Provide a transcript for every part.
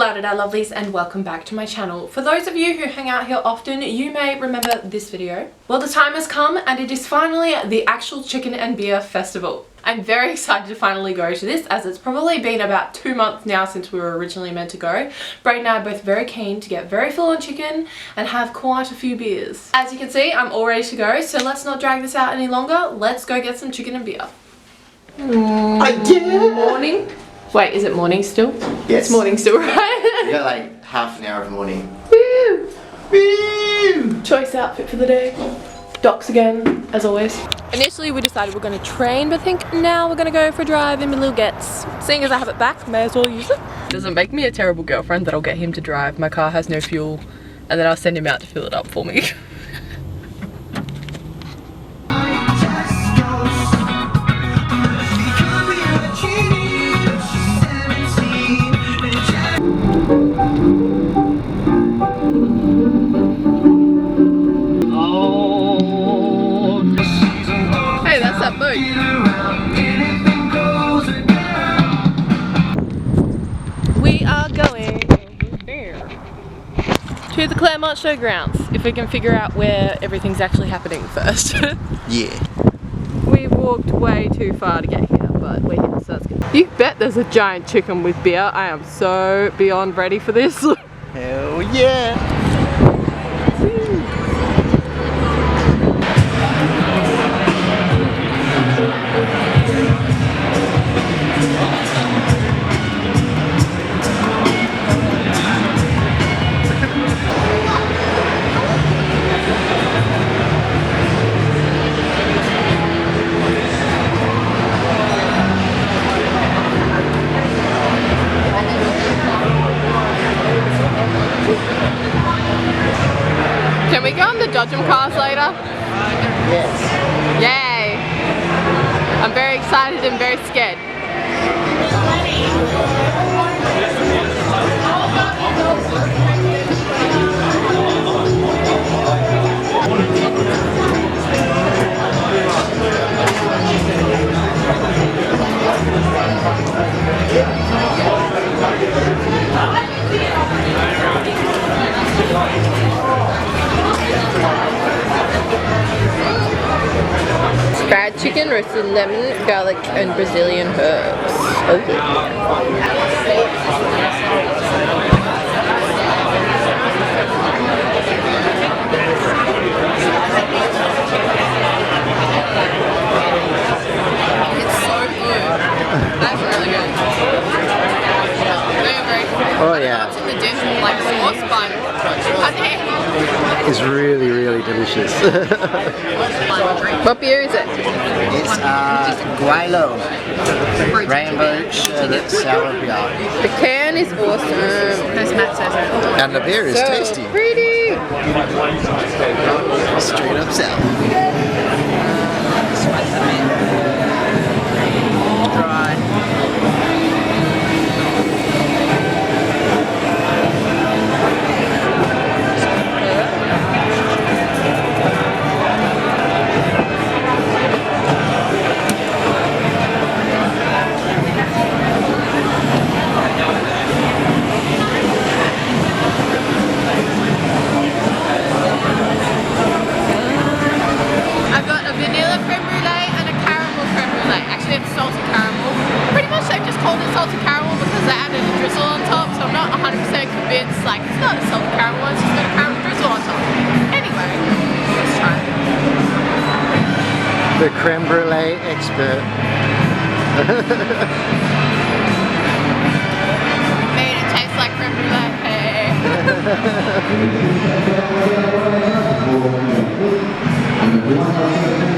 Ladada lovelies, and welcome back to my channel. For those of you who hang out here often, you may remember this video. Well, the time has come and it is finally the actual chicken and beer festival. I'm very excited to finally go to this, as it's probably been about 2 months now since we were originally meant to go. Braden and I are both very keen to get very full on chicken and have quite a few beers. As you can see, I'm all ready to go, so let's not drag this out any longer. Let's go get some chicken and beer. Morning. Wait, is it morning still? Yes. It's morning still, right? You got like half an hour of morning. Woo! Woo! Choice outfit for the day. Docs again, as always. Initially we decided we're going to train, but I think now we're going to go for a drive in my little Gets. Seeing as I have it back, may as well use it. Doesn't make me a terrible girlfriend that I'll get him to drive. My car has no fuel, and then I'll send him out to fill it up for me. Hey, that's that boat. We are going there to the Claremont Showgrounds, if we can figure out where everything's actually happening first. Yeah. We walked way too far to get here, but we're here, so that's good. You bet there's a giant chicken with beer. I am so beyond ready for this. Hell yeah! Can we go on the Dodgem cars later? Yes. Yay! I'm very excited and very scared. Fried chicken, roasted lemon, garlic, and Brazilian herbs. Okay. It's so good. That's really good. They are very good. Oh yeah. What's in the dish? Like sauce bun. It's really, really delicious. What beer is it? It's Guaylo. Rainbow sherbet sour beer. The can is awesome. As Matt says it. And the beer is So tasty. pretty. Straight up south. I've got a vanilla creme brulee and a caramel creme brulee. Actually, it's salted caramel. Pretty much they've just called it salted caramel because they added a drizzle on top, so I'm not 100% convinced. Like, it's not a salted caramel, it's just got a caramel drizzle on top. Anyway, let's try it. The creme brulee expert. Made it taste like creme brulee. Hey.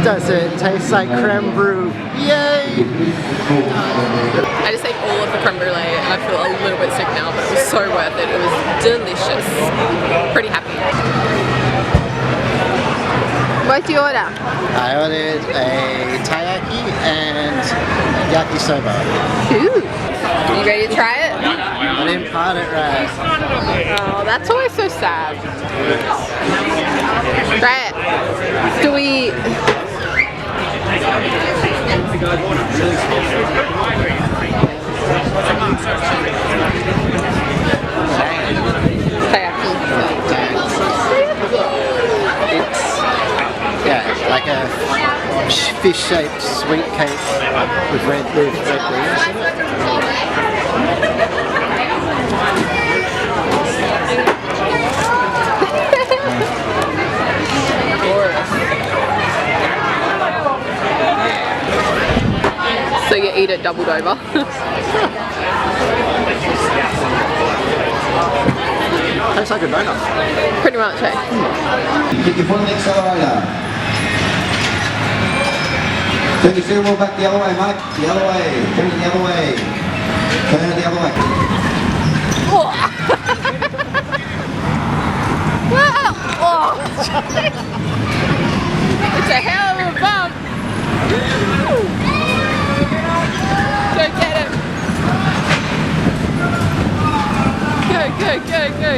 Does it taste like creme brulee? Yay! I just ate all of the creme brulee and I feel a little bit sick now, but it was so worth it. It was delicious. Pretty happy. What'd you order? I ordered a taiyaki and yakisoba. Ooh. Are you ready to try it? I didn't part it right. Oh, that's always so sad. Try it. Do we... fish-shaped sweet cake with red beans in it. So you eat it doubled over. Tastes like a donut. Pretty much, eh? Keep your foot on the accelerator. Turn your steering wheel back the other way, mate. The other way. Turn it the other way. Turn it the other way. It's a hell of a bump. Go get him. Go.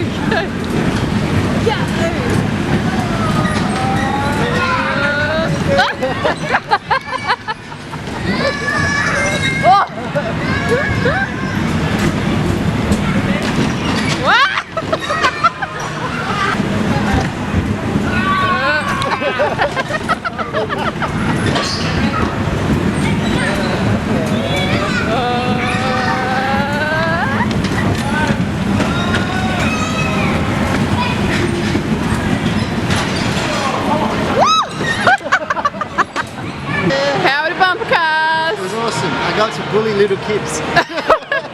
How to bumper cars? It was awesome. I got to bully little kids.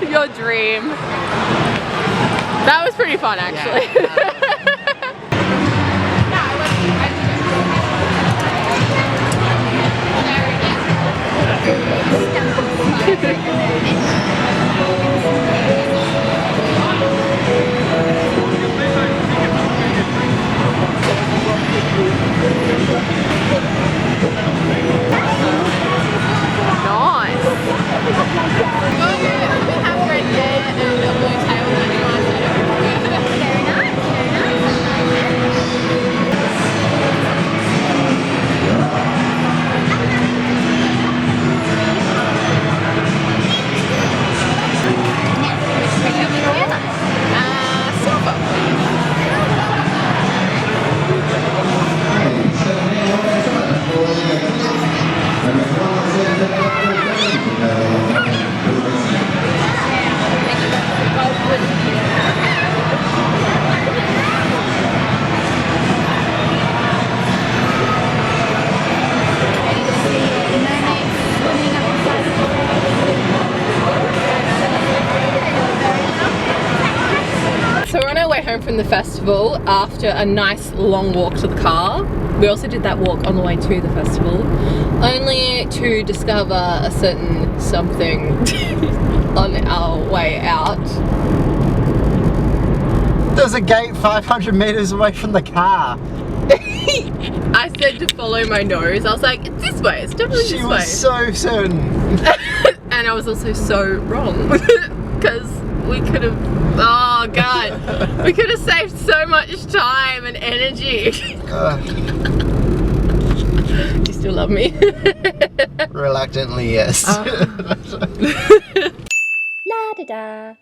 Your dream. That was pretty fun, actually. Home from the festival after a nice long walk to the car. We also did that walk on the way to the festival, only to discover a certain something on our way out. There's a gate 500 meters away from the car. I said to follow my nose. I was like, it's this way, it's definitely this way. She was so certain. And I was also so wrong, because we could have, oh god, we could have saved so much time and energy. You still love me? Reluctantly, yes. Ladada.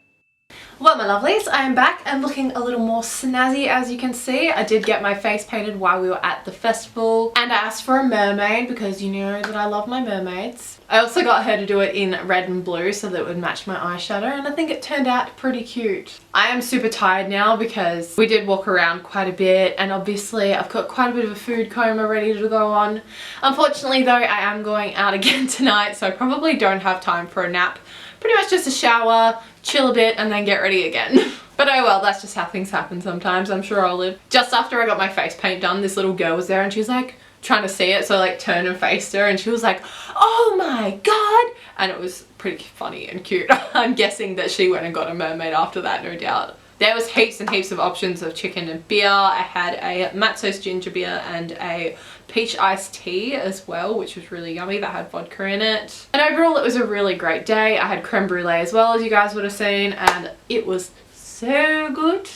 Well, my lovelies, I am back and looking a little more snazzy, as you can see. I did get my face painted while we were at the festival, and I asked for a mermaid because you know that I love my mermaids. I also got her to do it in red and blue so that it would match my eyeshadow, and I think it turned out pretty cute. I am super tired now because we did walk around quite a bit, and obviously I've got quite a bit of a food coma ready to go on. Unfortunately though, I am going out again tonight, so I probably don't have time for a nap. Pretty much just a shower, chill a bit, and then get ready again. But oh well, that's just how things happen sometimes. I'm sure I'll live. Just after I got my face paint done, this little girl was there and she was like trying to see it, so I like turned and faced her and she was like, oh my god! And it was pretty funny and cute. I'm guessing that she went and got a mermaid after that, no doubt. There was heaps and heaps of options of chicken and beer. I had a Matzo's ginger beer and a peach iced tea as well, which was really yummy. That had vodka in it. And overall, it was a really great day. I had creme brulee as well, as you guys would have seen, and it was so good.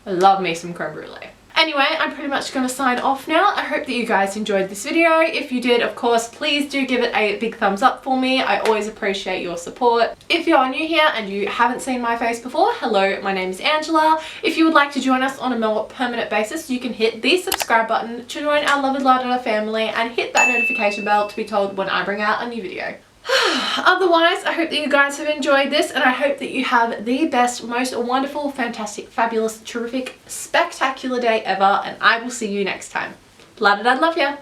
I love me some creme brulee. Anyway, I'm pretty much going to sign off now. I hope that you guys enjoyed this video. If you did, of course, please do give it a big thumbs up for me. I always appreciate your support. If you are new here and you haven't seen my face before, hello, my name is Angela. If you would like to join us on a more permanent basis, you can hit the subscribe button to join our lovely Ladada family and hit that notification bell to be told when I bring out a new video. Otherwise, I hope that you guys have enjoyed this, and I hope that you have the best, most wonderful, fantastic, fabulous, terrific, spectacular day ever, and I will see you next time. Ladada, love ya!